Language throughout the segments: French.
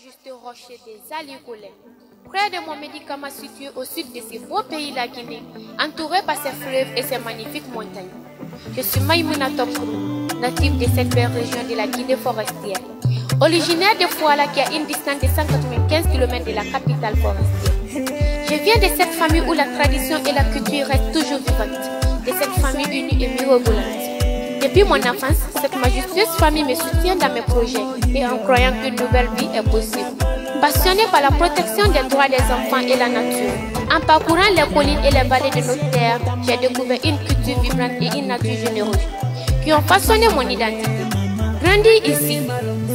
majestueux rocher des Aligolais. Près de mon médicament situé au sud de ce beau pays, la Guinée, entouré par ses fleuves et ses magnifiques montagnes. Je suis Maïmouna Toprou, native de cette belle région de la Guinée forestière. Originaire de Fouala qui a une distance de 195 km de la capitale forestière. Je viens de cette famille où la tradition et la culture restent toujours vivantes, de cette famille unie et mirobolante. Depuis mon enfance, cette majestueuse famille me soutient dans mes projets et en croyant qu'une nouvelle vie est possible. Passionné par la protection des droits des enfants et la nature, en parcourant les collines et les vallées de notre terre, j'ai découvert une culture vibrante et une nature généreuse qui ont façonné mon identité. Grandir ici,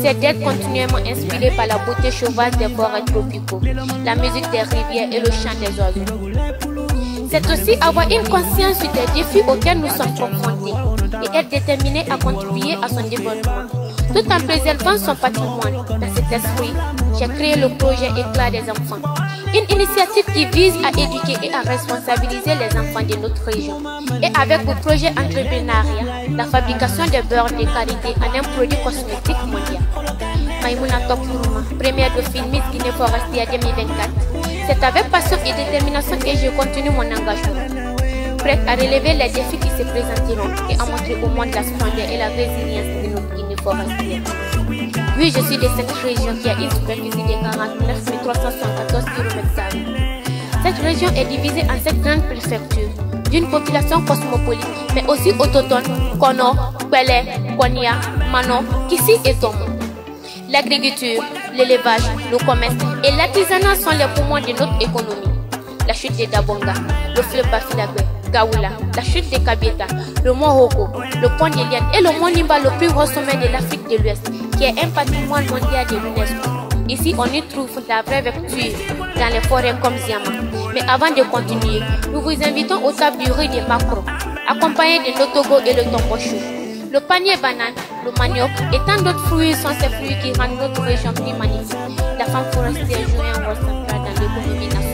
c'est d'être continuellement inspiré par la beauté sauvage des forêts tropicaux, la musique des rivières et le chant des oiseaux. C'est aussi avoir une conscience des défis auxquels nous sommes confrontés et être déterminé à contribuer à son développement, tout en préservant son patrimoine. Dans cet esprit, j'ai créé le projet Éclat des enfants, une initiative qui vise à éduquer et à responsabiliser les enfants de notre région. Et avec le projet entrepreneuriat, la fabrication de beurre de qualité en un produit cosmétique mondial. Maïmouna Toprou, première de film Miss Guinée Forestière 2024. C'est avec passion et détermination que je continue mon engagement, prête à relever les défis qui se présenteront et à montrer au monde la splendeur et la résilience de notre Guinée forestière. Oui, je suis de cette région qui a une superficie de 49 374 km². Cette région est divisée en 7 grandes préfectures, d'une population cosmopolite, mais aussi autochtone, Kono, Kwele, Konya, Mano, Kissi et Tomo. L'agriculture, l'élevage, le commerce et l'artisanat sont les poumons de notre économie. La chute de Dabonga, le fleuve Bafilagwe, Gaoula, la chute de Kabieta, le mont Hoko, le pont d'Eliane et le mont Nimba, le plus haut sommet de l'Afrique de l'Ouest, qui est un patrimoine mondial de l'UNESCO. Ici, on y trouve la vraie vertu dans les forêts comme Ziama. Mais avant de continuer, nous vous invitons au table du riz de Macro, accompagné de l'otogo et le tombochou. Le panier banane, le manioc et tant d'autres fruits sont ces fruits qui rendent notre région plus magnifique. La femme forestière joue un rôle central dans l'économie nationale.